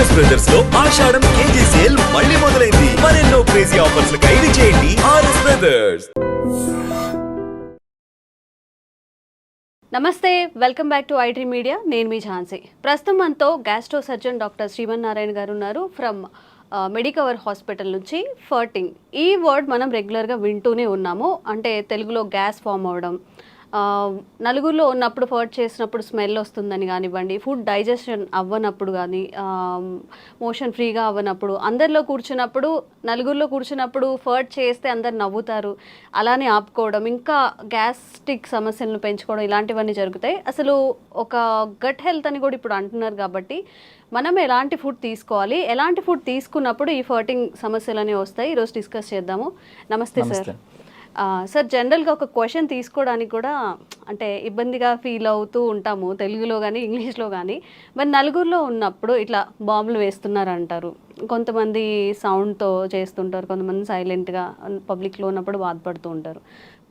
RS brothers లో ఆషాఢం KG sale మళ్ళీ మొదలైంది. మరెన్నో క్రేజీ ఆఫర్స్ ఖైదు చేయండి ఆర్ఎస్ బ్రదర్స్. నమస్తే, welcome back to IT media. నేను మీ ఝాన్సీ. ప్రస్తుతం మనతో గ్యాస్ట్రో సర్జన్ డాక్టర్ శ్రీమన్నారాయణ గారు ఉన్నారు ఫ్రమ్ మెడికవర్ హాస్పిటల్ నుంచి. ఫర్టింగ్ ఈ వర్డ్ మనం రెగ్యులర్గా వింటూనే ఉన్నాము. అంటే తెలుగులో గ్యాస్ ఫామ్ అవ్వడం, నలుగురిలో ఉన్నప్పుడు ఫర్ట్ చేసినప్పుడు స్మెల్ వస్తుందని కానివ్వండి, ఫుడ్ డైజెషన్ అవ్వనప్పుడు కానీ, మోషన్ ఫ్రీగా అవ్వనప్పుడు, అందరిలో కూర్చున్నప్పుడు నలుగురిలో కూర్చున్నప్పుడు ఫర్ట్ చేస్తే అందరు నవ్వుతారు, అలానే ఆపుకోవడం, ఇంకా గ్యాస్ట్రిక్ సమస్యలను పెంచుకోవడం, ఇలాంటివన్నీ జరుగుతాయి. అసలు ఒక గట్ హెల్త్ అని కూడా ఇప్పుడు అంటున్నారు. కాబట్టి మనం ఎలాంటి ఫుడ్ తీసుకోవాలి, ఎలాంటి ఫుడ్ తీసుకున్నప్పుడు ఈ ఫర్టింగ్ సమస్యలు అనేవి వస్తాయి, ఈరోజు డిస్కస్ చేద్దాము. నమస్తే సార్. సార్, జనరల్గా ఒక క్వశ్చన్ తీసుకోవడానికి కూడా అంటే ఇబ్బందిగా ఫీల్ అవుతూ ఉంటాము, తెలుగులో కానీ ఇంగ్లీష్లో కానీ. మరి నలుగురిలో ఉన్నప్పుడు ఇట్లా బాంబులు వేస్తున్నారు అంటారు, కొంతమంది సౌండ్తో చేస్తుంటారు, కొంతమంది సైలెంట్గా పబ్లిక్లో ఉన్నప్పుడు బాధపడుతూ ఉంటారు.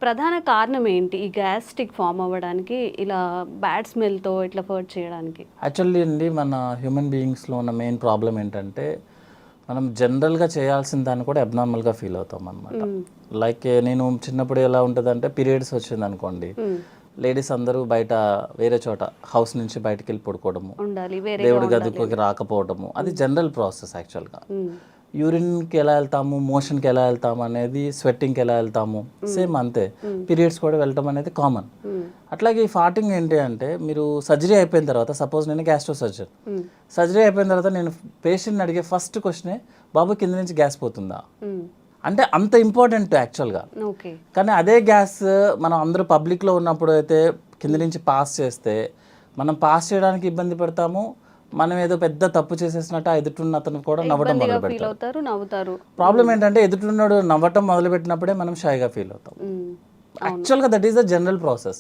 ప్రధాన కారణం ఏంటి ఈ గ్యాస్ట్రిక్ ఫామ్ అవ్వడానికి, ఇలా బ్యాడ్ స్మెల్తో ఇట్లా ఫర్ట్ చేయడానికి? యాక్చువల్లీ అండి, మన హ్యూమన్ బీయింగ్స్లో ఉన్న మెయిన్ ప్రాబ్లం ఏంటంటే మనం జనరల్గా చేయాల్సిన దాన్ని కూడా అబ్నార్మల్గా ఫీల్ అవుతాం అనమాట. లైక్ నేను చిన్నప్పుడు ఎలా ఉంటుందంటే, పీరియడ్స్ వచ్చింది అనుకోండి, లేడీస్ అందరూ బయట వేరే చోట హౌస్ నుంచి బయటకు వెళ్ళి పడుకోవడము, దేవుడి గదికి రాకపోవడము, అది జనరల్ ప్రాసెస్. యాక్చువల్గా యూరిన్కి ఎలా వెళ్తాము, మోషన్కి ఎలా వెళ్తాము అనేది, స్వెట్టింగ్కి ఎలా వెళ్తాము, సేమ్ అంతే. పీరియడ్స్ కూడా వెళ్ళటం అనేది కామన్. అట్లాగే ఈ ఫార్టింగ్ ఏంటి అంటే, మీరు సర్జరీ అయిపోయిన తర్వాత, సపోజ్ నేను గ్యాస్ట్రో సర్జన్, సర్జరీ అయిపోయిన తర్వాత నేను పేషెంట్ని అడిగే ఫస్ట్ క్వశ్చనే, బాబు కింద నుంచి గ్యాస్ పోతుందా అంటే. అంత ఇంపార్టెంట్ యాక్చువల్గా. కానీ అదే గ్యాస్ మనం అందరూ పబ్లిక్లో ఉన్నప్పుడు అయితే కింద నుంచి పాస్ చేస్తే, మనం పాస్ చేయడానికి ఇబ్బంది పడతాము, మనం ఏదో పెద్ద తప్పు చేసేసినట్టు ఆ ఎదుటిన్న అతను కూడా నవ్వటం మొదలు పెడతారు. ప్రాబ్లం ఏంటంటే, ఎదుటిన్నాడు నవ్వటం మొదలుపెట్టినప్పుడే మనం షైగా ఫీల్ అవుతాం. యాక్చువల్గా that is the general process.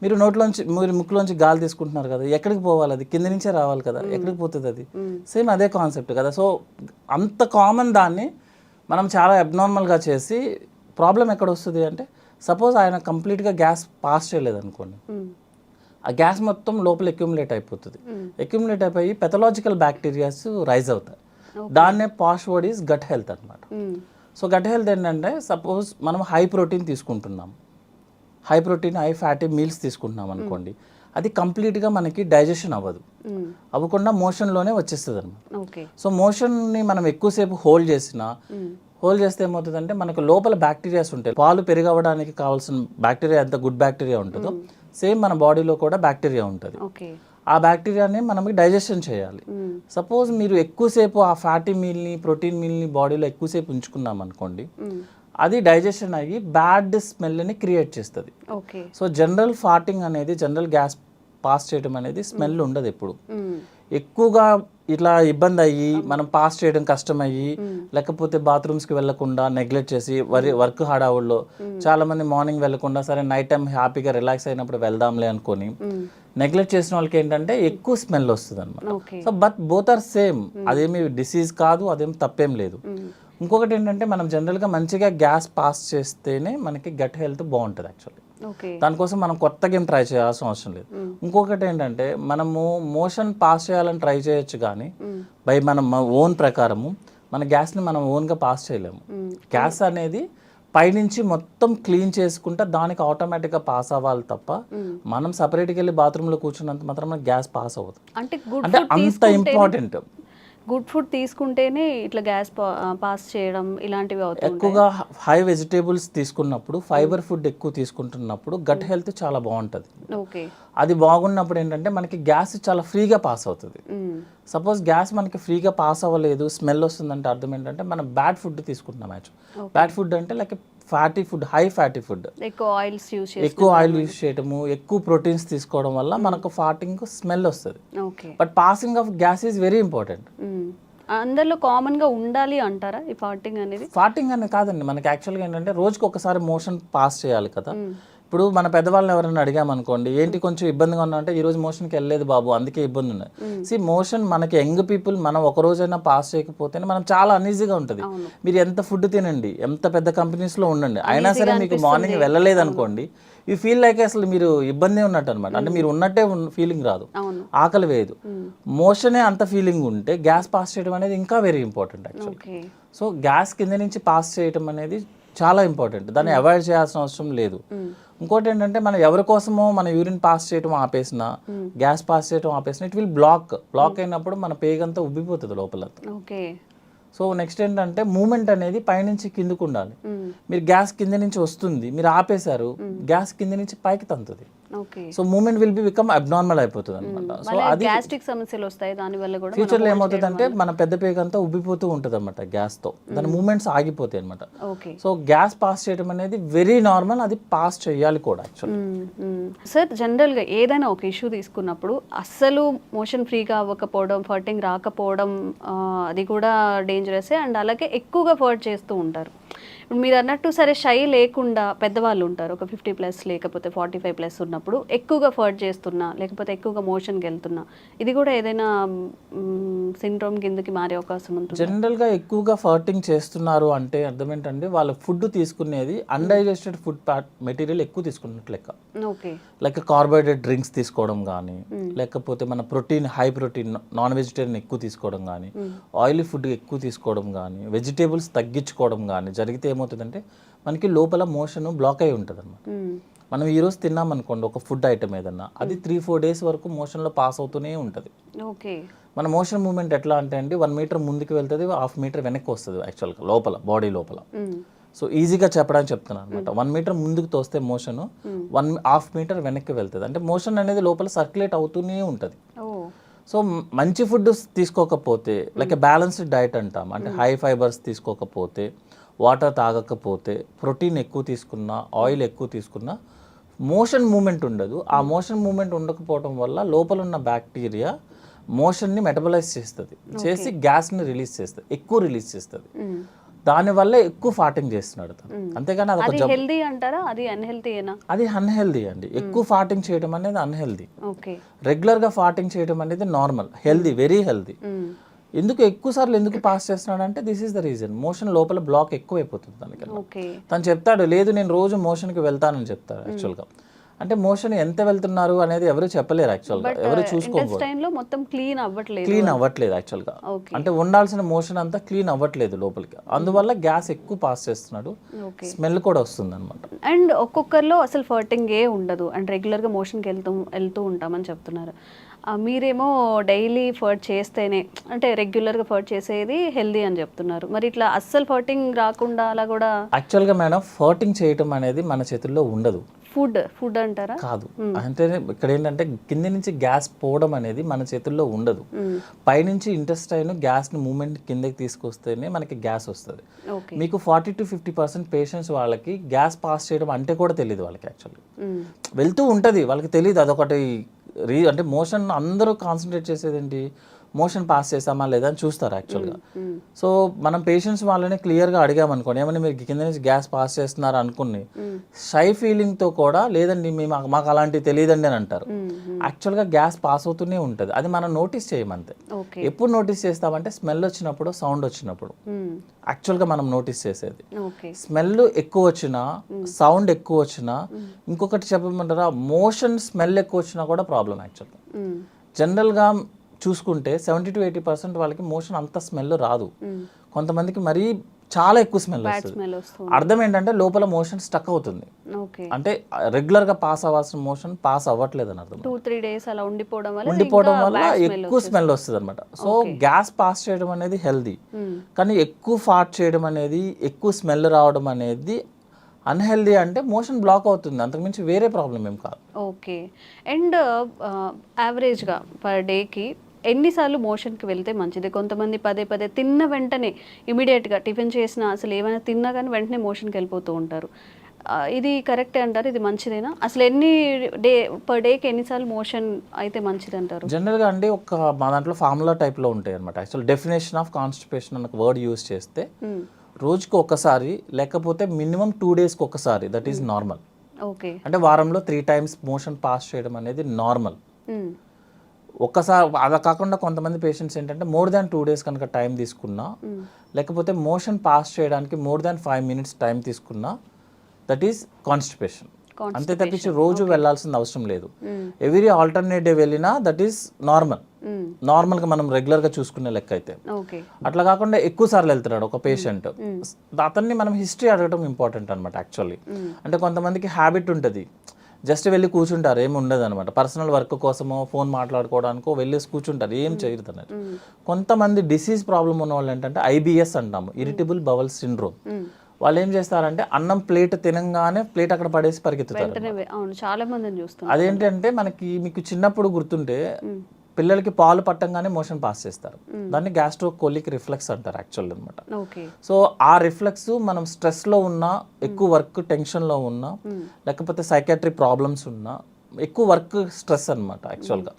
మీరు మీరు ముక్కులోంచి గాలి తీసుకుంటున్నారు కదా, ఎక్కడికి పోవాలి? అది కింద నుంచే రావాలి కదా, ఎక్కడికి పోతుంది అది? సేమ్ అదే కాన్సెప్ట్ కదా. సో అంత కామన్ దాన్ని మనం చాలా అబ్నార్మల్గా చేసి, ప్రాబ్లం ఎక్కడ వస్తుంది అంటే, సపోజ్ ఆయన కంప్లీట్గా గ్యాస్ పాస్ చేయలేదు అనుకోండి, ఆ గ్యాస్ మొత్తం లోపల అక్యుములేట్ అయిపోతుంది. అక్యుములేట్ అయిపోయి పెథలాజికల్ బ్యాక్టీరియాస్ రైజ్ అవుతాయి. దాన్నే పాష్ వర్డ్ ఈజ్ గట్ హెల్త్ అనమాట. సో గట్ హెల్త్ ఏంటంటే, సపోజ్ మనం హై ప్రోటీన్ తీసుకుంటున్నాం, high protein high fatty meals తీసుకుంటున్నాం అనుకోండి, అది కంప్లీట్గా మనకి డైజెషన్ అవ్వదు, అవ్వకుండా మోషన్లోనే వచ్చేస్తుంది అనమాట. సో మోషన్ని మనం ఎక్కువసేపు హోల్డ్ చేస్తే ఏమవుతుందంటే, మనకు లోపల బ్యాక్టీరియాస్ ఉంటాయి. పాలు పెరిగవడానికి కావాల్సిన బ్యాక్టీరియా ఎంత గుడ్ బ్యాక్టీరియా ఉంటుందో, సేమ్ మన బాడీలో కూడా బ్యాక్టీరియా ఉంటుంది. ఆ బ్యాక్టీరియాని మనం డైజెషన్ చేయాలి. సపోజ్ మీరు ఎక్కువసేపు ఆ ఫ్యాటీ మీల్ని, ప్రోటీన్ మీల్ని బాడీలో ఎక్కువసేపు ఉంచుకున్నాం అనుకోండి, అది డైజెషన్ అయ్యి బ్యాడ్ స్మెల్ని క్రియేట్ చేస్తుంది. సో జనరల్ ఫార్టింగ్ అనేది, జనరల్ గ్యాస్ పాస్ చేయడం అనేది స్మెల్ ఉండదు ఎప్పుడు. ఎక్కువగా ఇట్లా ఇబ్బంది అయ్యి, మనం పాస్ చేయడం కష్టమయ్యి, లేకపోతే బాత్రూమ్స్కి వెళ్లకుండా నెగ్లెక్ట్ చేసి, వర్క్ హడావుల్లో చాలా మంది మార్నింగ్ వెళ్లకుండా, సరే నైట్ టైం హ్యాపీగా రిలాక్స్ అయినప్పుడు వెళ్దాంలే అనుకొని నెగ్లెక్ట్ చేసిన వాళ్ళకి ఏంటంటే ఎక్కువ స్మెల్ వస్తుంది అనమాట. So but both are same. అదేమి డిసీజ్ కాదు, అదేం తప్పేం లేదు. ఇంకొకటి ఏంటంటే, మనం జనరల్గా మంచిగా గ్యాస్ పాస్ చేస్తేనే మనకి గట్ హెల్త్ బాగుంటుంది యాక్చువల్లీ. దానికోసం మనం కొత్తగా ఏం ట్రై చేయాల్సిన అవసరం లేదు. ఇంకొకటి ఏంటంటే, మనము మోషన్ పాస్ చేయాలని ట్రై చేయొచ్చు, కానీ బై మనం ఓన్ ప్రకారము మన గ్యాస్ని మనం ఓన్గా పాస్ చేయలేము. గ్యాస్ అనేది పైనుంచి మొత్తం క్లీన్ చేసుకుంటే దానికి ఆటోమేటిక్గా పాస్ అవ్వాలి తప్ప, మనం సపరేట్గా వెళ్ళి బాత్రూంలో కూర్చున్నంత మాత్రం గ్యాస్ పాస్ అవ్వదు. అంటే అంత ఇంపార్టెంట్. గుడ్ ఫుడ్ తీసుకుంటేనే ఇట్లా గ్యాస్ పాస్ చేయడం ఇలాంటివి అవుతాయి. ఎక్కువగా హై వెజిటేబుల్స్ తీసుకున్నప్పుడు, ఫైబర్ ఫుడ్ ఎక్కువ తీసుకుంటున్నప్పుడు గట్ హెల్త్ చాలా బాగుంటుంది. అది బాగున్నప్పుడు ఏంటంటే మనకి గ్యాస్ చాలా ఫ్రీగా పాస్ అవుతుంది. సపోజ్ గ్యాస్ మనకి ఫ్రీగా పాస్ అవ్వలేదు, స్మెల్ వస్తుందంటే అర్థం ఏంటంటే మనం బ్యాడ్ ఫుడ్ తీసుకుంటున్నాం. బ్యాడ్ ఫుడ్ అంటే like fatty food, high fatty food, ఎక్కువ ఆయిల్ యూస్ చేయడము, ఎక్కువ ప్రోటీన్స్ తీసుకోవడం వల్ల మనకు ఫార్టింగ్ స్మెల్ వస్తుంది. But passing of gas is very important. అందరిలో కామన్ గా ఉండాలి అంటారా ఈ ఫార్టింగ్ అనేది? ఫార్టింగ్ అనేది కాదండి, మనకి యాక్చువల్గా ఏంటంటే రోజుకి ఒకసారి మోషన్ పాస్ చేయాలి కదా. ఇప్పుడు మన పెద్దవాళ్ళని ఎవరైనా అడిగామనుకోండి, ఏంటి కొంచెం ఇబ్బందిగా ఉన్నా అంటే, ఈ రోజు మోషన్కి వెళ్ళలేదు బాబు అందుకే ఇబ్బంది ఉన్నది. మోషన్ మనకి యంగ్ పీపుల్ మనం ఒక రోజైనా పాస్ చేయకపోతేనే మనం చాలా అన్ఈజీగా ఉంటుంది. మీరు ఎంత ఫుడ్ తినండి, ఎంత పెద్ద కంపెనీస్లో ఉండండి, అయినా సరే మీకు మార్నింగ్ వెళ్ళలేదు అనుకోండి, యూ ఫీల్ లైక్ అసలు మీరు ఇబ్బంది ఉన్నట్టు అనమాట. అంటే మీరు ఉన్నట్టే ఫీలింగ్ రాదు, ఆకలి వేయదు. మోషనే అంత ఫీలింగ్ ఉంటే గ్యాస్ పాస్ చేయడం అనేది ఇంకా very important actually. So gas కింద నుంచి పాస్ చేయడం అనేది చాలా ఇంపార్టెంట్, దాన్ని అవాయిడ్ చేయాల్సిన అవసరం లేదు. ఇంకోటి ఏంటంటే మనం ఎవరి కోసమో మన యూరిన్ పాస్ చేయడం ఆపేసిన, గ్యాస్ పాస్ చేయడం ఆపేసిన, ఇట్ విల్ బ్లాక్ అయినప్పుడు మన పేగంతా ఉబ్బిపోతుంది లోపల. సో నెక్స్ట్ ఏంటంటే మూమెంట్ అనేది పైనుంచి కిందకు ఉండాలి. మీరు గ్యాస్ కింద నుంచి వస్తుంది, మీరు ఆపేశారు, గ్యాస్ కింద నుంచి పైకి తంతుంది. So moment will be become abnormal అయిపోతుంది అనమాట. సో అది గ్యాస్ట్రిక్ సమస్యలు వస్తాయి దాని వల్ల కూడా. ఫ్యూచర్లో ఏమవుతుంది అంటే మన పెద్ద పేగంతా ఉబ్బిపోతూ ఉంటుంది అనమాట గ్యాస్తో, దాని మూమెంట్స్ ఆగిపోతాయి అనమాట. సో గ్యాస్ పాస్ చేయడం అనేది వెరీ నార్మల్, అది పాస్ చేయాలి కూడా యాక్చువల్లీ. సార్ జనరల్గా ఏదైనా ఒక ఇష్యూ తీసుకున్నప్పుడు అస్సలు మోషన్ ఫ్రీగా అవ్వకపోవడం, ఫర్టింగ్ రాకపోవడం అది కూడా డేంజరసే. అండ్ అలాగే ఎక్కువగా ఫర్ట్ చేస్తూ ఉంటారు. ఇప్పుడు మీరు అన్నట్టు సరే షై లేకుండా పెద్దవాళ్ళు ఉంటారు, ఒక 50+ లేకపోతే 45+ ఉన్నప్పుడు ఎక్కువగా ఫర్ట్ చేస్తున్నా లేకపోతే ఎక్కువగా మోషన్కి వెళ్తున్నా, ఇది కూడా ఏదైనా సిండ్రోమ్ కిందకి మారే అవకాశం ఉంటుంది? జనరల్గా ఎక్కువగా ఫర్టింగ్ చేస్తున్నారు అంటే అర్థం ఏంటంటే వాళ్ళు ఫుడ్ తీసుకునేది అన్డైజెస్టెడ్ ఫుడ్ మెటీరియల్ ఎక్కువ తీసుకున్నట్టు లెక్క. లైక్ కార్బోహైడ్రేట్ డ్రింక్స్ తీసుకోవడం కానీ, లేకపోతే మన protein high protein non vegetarian ఎక్కువ తీసుకోవడం కానీ, ఆయిలీ ఫుడ్ ఎక్కువ తీసుకోవడం కానీ, వెజిటేబుల్స్ తగ్గించుకోవడం కానీ జరిగితే ఏమవుతుందంటే మనకి లోపల మోషన్ బ్లాక్ అయి ఉంటుంది అనమాట. మనం ఈరోజు తిన్నాం అనుకోండి ఒక ఫుడ్ ఐటమ్ ఏదన్నా, అది 3-4 డేస్ వరకు మోషన్లో పాస్ అవుతూనే ఉంటుంది. మన మోషన్ మూమెంట్ ఎట్లా అంటే అండి 1 మీటర్ ముందుకు వెళ్తుంది, 1/2 మీటర్ వెనక్కి వస్తుంది యాక్చువల్గా లోపల బాడీ లోపల. సో ఈజీగా చెప్పడానికి చెప్తున్నాను అనమాట. 1 మీటర్ ముందుకు తోస్తే మోషన్ 1/2 మీటర్ వెనక్కి వెళ్తుంది. అంటే మోషన్ అనేది లోపల సర్క్యులేట్ అవుతూనే ఉంటుంది. సో మంచి ఫుడ్ తీసుకోకపోతే, లైక్ బ్యాలెన్స్డ్ డైట్ అంటాం, అంటే హై ఫైబర్స్ తీసుకోకపోతే, వాటర్ తాగకపోతే, ప్రోటీన్ ఎక్కువ తీసుకున్నా, ఆయిల్ ఎక్కువ తీసుకున్నా మోషన్ మూమెంట్ ఉండదు. ఆ మోషన్ మూమెంట్ ఉండకపోవడం వల్ల లోపల ఉన్న బ్యాక్టీరియా మోషన్ని మెటబలైజ్ చేస్తుంది, చేసి గ్యాస్ని రిలీజ్ చేస్తుంది, ఎక్కువ రిలీజ్ చేస్తుంది. దానివల్ల ఎక్కువ ఫార్టింగ్ చేస్తున్నాడు తను. అంతేగాని అది హెల్దీ అంటారా, అది అన్హెల్దీనా? అది అన్హెల్దీ అండి. ఎక్కువ ఫార్టింగ్ చేయడం అనేది అన్హెల్దీ. రెగ్యులర్గా ఫార్టింగ్ చేయడం అనేది నార్మల్, హెల్దీ, వెరీ హెల్దీ. ఎందుకు ఎక్కువ సార్లు ఎందుకు పాస్ చేస్తున్నాడు అంటే this is the reason, motion లోపల బ్లాక్ ఎక్కువ అయిపోతుంది తనకి. తను చెప్తాడు లేదు నేను రోజు మోషన్కి వెళ్తానని చెప్తాడు యాక్చువల్గా. అంటే మోషన్ ఎంత వెళ్తున్నారు అనేది ఎవరు చెప్పలేరు యాక్చువల్గా, ఎవరు చూసుకోవాలి. క్లీన్ అవ్వట్లేదు యాక్చువల్గా. అంటే ఉండాల్సిన మోషన్ అంతా క్లీన్ అవ్వట్లేదు లోపలికి, అందువల్ల గ్యాస్ ఎక్కువ పాస్ చేస్తున్నాడు, స్మెల్ కూడా వస్తుంది అనమాట. అండ్ ఒక్కొక్కరిలో అసలు ఫర్టింగ్ ఏ ఉండదు, అండ్ రెగ్యులర్గా మోషన్కి వెళ్తూ ఉంటామని చెప్తున్నారు. మీరేమో డైలీ ఫర్ట్ చేస్తేనే, అంటే రెగ్యులర్గా ఫర్ట్ చేసేది హెల్దీ అని చెప్తున్నారు. మరి ఇట్లా అస్సలు ఫర్టింగ్ రాకుండా అలా కూడా? యాక్చువల్గా మేడం ఫర్టింగ్ చేయటం అనేది మన చేతుల్లో ఉండదు. ఫుడ్ అంటారా? కాదు. అంటే ఇక్కడ ఏంటంటే కింద నుంచి గ్యాస్ పోవడం అనేది మన చేతుల్లో ఉండదు. పైనుంచి ఇంటెస్టైన్ గ్యాస్ని మూమెంట్ కిందకి తీసుకొస్తేనే మనకి గ్యాస్ వస్తుంది. మీకు 40-50% పేషెంట్స్ వాళ్ళకి గ్యాస్ పాస్ చేయడం అంటే కూడా తెలియదు వాళ్ళకి. యాక్చువల్లీ వెళ్తూ ఉంటుంది, వాళ్ళకి తెలియదు. అదొకటి అంటే మోషన్ అందరూ కాన్సన్ట్రేట్ చేసేది ఏంటి, మోషన్ పాస్ చేసామా లేదా అని చూస్తారు యాక్చువల్గా. సో మనం పేషెంట్స్ వాళ్ళని క్లియర్గా అడిగామనుకోండి, ఏమన్నా మీరు కింద నుంచి గ్యాస్ పాస్ చేస్తున్నారు అనుకుని షై ఫీలింగ్తో కూడా లేదండి మాకు అలాంటివి తెలియదండి అని అంటారు. యాక్చువల్గా గ్యాస్ పాస్ అవుతూనే ఉంటుంది, అది మనం నోటీస్ చేయమంతే. ఎప్పుడు నోటీస్ చేస్తామంటే స్మెల్ వచ్చినప్పుడు, సౌండ్ వచ్చినప్పుడు యాక్చువల్గా మనం నోటీస్ చేసేది. స్మెల్ ఎక్కువ వచ్చినా, సౌండ్ ఎక్కువ వచ్చినా, ఇంకొకటి చెప్పమంటారా, మోషన్ స్మెల్ ఎక్కువ వచ్చినా కూడా ప్రాబ్లం యాక్చువల్గా. జనరల్గా చూసుకుంటే 70-80% వాళ్ళకి మోషన్ అంత స్మెల్ రాదు, కొంతమందికి మరీ చాలా ఎక్కువ స్మెల్ వస్తుంది. అర్థం ఏంటంటే లోపల మోషన్ స్టక్ అవుతుంది, అంటే రెగ్యులర్గా పాస్ అవ్వాల్సిన మోషన్ పాస్ అవ్వట్లేదు అని అర్థం. 2-3 days అలా ఉండిపోవడం వల్ల ఎక్కువ స్మెల్ వస్తుంది అనమాట. సో గ్యాస్ పాస్ చేయడం అనేది హెల్దీ, కానీ ఎక్కువ ఫార్ట్ చేయడం అనేది, ఎక్కువ స్మెల్ రావడం అనేది అన్హెల్దీ. అంటే మోషన్ బ్లాక్ అవుతుంది, అంతకుమించి వేరే ప్రాబ్లం ఏం కాదు. ఓకే. అండ్ యావరేజ్గా పర్ డేకి ఎన్నిసార్లు మోషన్కి వెళ్తే మంచిది? కొంతమంది పదే తిన్న వెంటనే ఇమీడియట్గా టిఫిన్ చేసినా, అసలు ఏమైనా తిన్నా కానీ వెంటనే మోషన్కి వెళ్ళిపోతూ ఉంటారు. ఇది కరెక్టే అంటారు? ఇది మంచిదేనా? అసలు పర్ డేకి ఎన్నిసార్లు మోషన్ అయితే మంచిది అంటారు? జనరల్గా అండి మా దాంట్లో ఫార్ములా టైప్లో ఉంటాయి అనమాట. యాక్చువల్ డెఫినేషన్ ఆఫ్ కాన్స్టిపేషన్ అన్న వర్డ్ యూజ్ చేస్తే రోజుకి ఒకసారి లేకపోతే మినిమం 2 daysకి ఒకసారి, దట్ ఈస్ నార్మల్. ఓకే. అంటే వారంలో 3 times మోషన్ పాస్ చేయడం అనేది నార్మల్. ఒక్కసారి అలా కాకుండా కొంతమంది పేషెంట్స్ ఏంటంటే మోర్ దాన్ 2 days కనుక టైం తీసుకున్నా, లేకపోతే మోషన్ పాస్ చేయడానికి మోర్ దాన్ 5 minutes టైం తీసుకున్నా, దట్ ఈస్ కాన్స్టిపేషన్. అంతే తప్పించి రోజు వెళ్ళాల్సిన అవసరం లేదు. ఎవ్రీ ఆల్టర్నేట్ డే వెళ్ళినా దట్ ఈస్ నార్మల్గా మనం రెగ్యులర్గా చూసుకునే లెక్క అయితే. అట్లా కాకుండా ఎక్కువ సార్లు వెళ్తున్నాడు ఒక పేషెంట్, అతన్ని మనం హిస్టరీ అడగడం ఇంపార్టెంట్ అనమాట యాక్చువల్లీ. అంటే కొంతమందికి హ్యాబిట్ ఉంటుంది, జస్ట్ వెళ్ళి కూర్చుంటారు, ఏమి ఉండదు అనమాట. పర్సనల్ వర్క్ కోసమో ఫోన్ మాట్లాడుకోవడానికో వెళ్ళేసి కూర్చుంటారు, ఏం చేయరు అన్నట్టు. కొంతమంది డిసీజ్ ప్రాబ్లం ఉన్న వాళ్ళు ఏంటంటే IBS అంటాము, ఇరిటబుల్ బవల్ సిండ్రోమ్. వాళ్ళు ఏం చేస్తారంటే అన్నం ప్లేట్ తినంగానే ప్లేట్ అక్కడ పడేసి పరిగెత్తుతారు. చాలా మందిని చూస్తాం. అదేంటంటే మీకు చిన్నప్పుడు గుర్తుంటే పిల్లలకి పాలు పట్టంగానే మోషన్ పాస్ చేస్తారు, దాన్ని గ్యాస్ట్రోకోలిక్ రిఫ్లెక్స్ అంటారు యాక్చువల్ అనమాట. సో ఆ రిఫ్లెక్స్ మనం స్ట్రెస్లో ఉన్నా, ఎక్కువ వర్క్ టెన్షన్లో ఉన్నా, లేకపోతే సైకాట్రిక్ ప్రాబ్లమ్స్ ఉన్నా, ఎక్కువ వర్క్ స్ట్రెస్ అనమాట యాక్చువల్గా.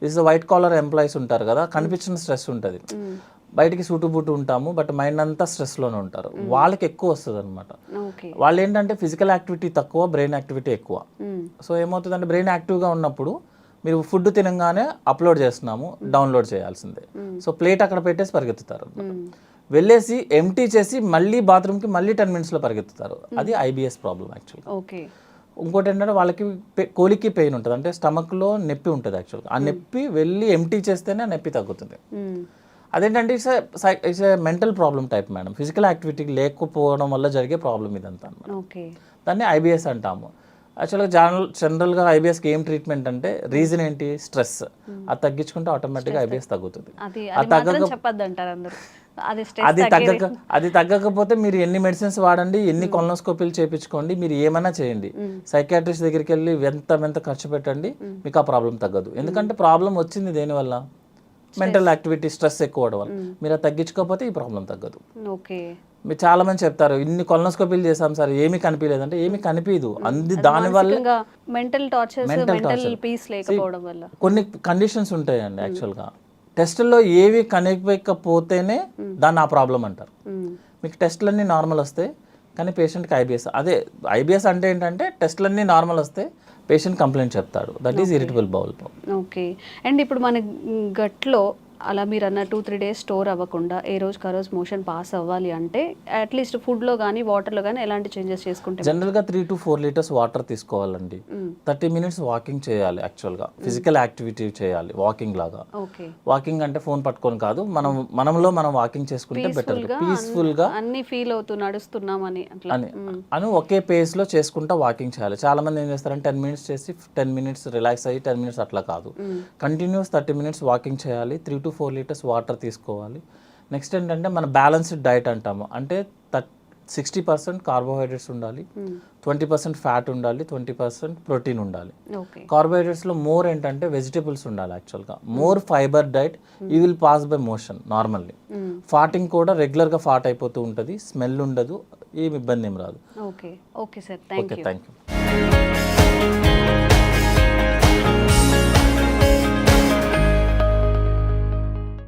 దిస్ వైట్ కాలర్ ఎంప్లాయీస్ ఉంటారు కదా, కనిపించిన స్ట్రెస్ ఉంటుంది, బయటికి సూటుబుట్టు ఉంటాము, బట్ మైండ్ అంతా స్ట్రెస్లోనే ఉంటారు, వాళ్ళకి ఎక్కువ వస్తుంది అనమాట. వాళ్ళు ఏంటంటే ఫిజికల్ యాక్టివిటీ తక్కువ, బ్రెయిన్ యాక్టివిటీ ఎక్కువ. సో ఏమవుతుందంటే బ్రెయిన్ యాక్టివ్గా ఉన్నప్పుడు మీరు ఫుడ్ తినగానే అప్లోడ్ చేస్తున్నాము, డౌన్లోడ్ చేయాల్సిందే. సో ప్లేట్ అక్కడ పెట్టేసి పరిగెత్తుతారు, వెళ్ళేసి ఎంటీ చేసి మళ్ళీ బాత్రూమ్కి మళ్ళీ 10 minutesలో పరిగెత్తుతారు. అది IBS ప్రాబ్లం యాక్చువల్గా. ఇంకోటి ఏంటంటే వాళ్ళకి కోలికి పెయిన్ ఉంటుంది, అంటే స్టమక్లో నొప్పి ఉంటుంది యాక్చువల్గా. ఆ నొప్పి వెళ్ళి ఎంటీ చేస్తేనే ఆ నొప్పి తగ్గుతుంది. అదేంటంటే it's a mental problem type madam, physical activity లేకపోవడం వల్ల జరిగే ప్రాబ్లం ఇదంతా అన్నమాట. దాన్ని IBS అంటాము. యాక్చువల్గా జనరల్గా IBSకి ఏం ట్రీట్మెంట్ అంటే రీజన్ ఏంటి, స్ట్రెస్. అది తగ్గించుకుంటే ఆటోమేటిక్గా IBS తగ్గుతుంది. అది తగ్గకపోతే మీరు ఎన్ని మెడిసిన్స్ వాడండి, ఎన్ని కొలనోస్కోపీలు చేయించుకోండి, మీరు ఏమైనా చేయండి, సైకాట్రిస్ట్ దగ్గరికి వెళ్ళి ఎంత ఖర్చు పెట్టండి, మీకు ఆ ప్రాబ్లం తగ్గదు. ఎందుకంటే ప్రాబ్లం వచ్చింది దేనివల్ల, మెంటల్ యాక్టివిటీ, స్ట్రెస్ ఎక్కువ అవడం వల్ల. మీరు అది తగ్గించుకోకపోతే ఈ ప్రాబ్లం తగ్గదు. మీరు చాలా మంది చెప్తారు ఇన్ని కొలనోస్కోపీలు చేసాం సార్ ఏమీ కనిపించలేదంటే, ఏమీ కనిపించదు. దానివల్ల కొన్ని కండిషన్స్ ఉంటాయండి యాక్చువల్గా. టెస్టుల్లో ఏవి కనిపించకపోతేనే దాన్ని ఆ ప్రాబ్లం అంటారు. మీకు టెస్టులన్నీ నార్మల్ వస్తాయి కానీ పేషెంట్కి IBS. అదే IBS అంటే ఏంటంటే టెస్టులన్నీ నార్మల్ వస్తే పేషెంట్ కంప్లైంట్ చెప్తాడు, that is irritable bowel problem. Okay. And ఇప్పుడు మన గట్లో అలా మీరు అన్న 2-3 days స్టోర్ అవ్వకుండా ఏ రోజుకి ఆ రోజు మోషన్ పాస్ అవ్వాలి అంటే అట్లీస్ట్ ఫుడ్లో కానీ వాటర్లో కానీ ఎలాంటి చేంజెస్ చేసుకుంటే? జనరల్గా 3 to 4 liters వాటర్ తీసుకోవాలండి. 30 minutes వాకింగ్ చేయాలి యాక్చువల్గా, ఫిజికల్ యాక్టివిటీ చేయాలి వాకింగ్ లాగా. వాకింగ్ అంటే ఫోన్ పట్టుకొని కాదు, మనం వాకింగ్ చేసుకుంటే బెటర్, పీస్ఫుల్గా అన్ని ఫీల్ అవుతూ నడుస్తున్నామని అని ఒకే పేస్లో చేసుకుంటా వాకింగ్ చేయాలి. చాలా మంది ఏం చేస్తారంటే 10 minutes చేసి 10 minutes రిలాక్స్ అయ్యి 10 minutes అట్లా కాదు, కంటిన్యూస్ 30 minutes వాకింగ్ చేయాలి, 3 to 4 liters వాటర్ తీసుకోవాలి. నెక్స్ట్ ఏంటంటే మన బ్యాలెన్స్డ్ డైట్ అంటాము, అంటే 60% కార్బోహైడ్రేట్స్ ఉండాలి, 20% ఫ్యాట్ ఉండాలి, 20% ప్రోటీన్ ఉండాలి. కార్బోహైడ్రేట్స్లో మోర్ ఏంటంటే వెజిటేబుల్స్ ఉండాలి యాక్చువల్గా, more fibre diet, you will pass by motion normally. ఫాటింగ్ కూడా రెగ్యులర్గా ఫాట్ అయిపోతూ ఉంటుంది, స్మెల్ ఉండదు, ఏమి ఇబ్బంది ఏం రాదు. Okay sir, thank you.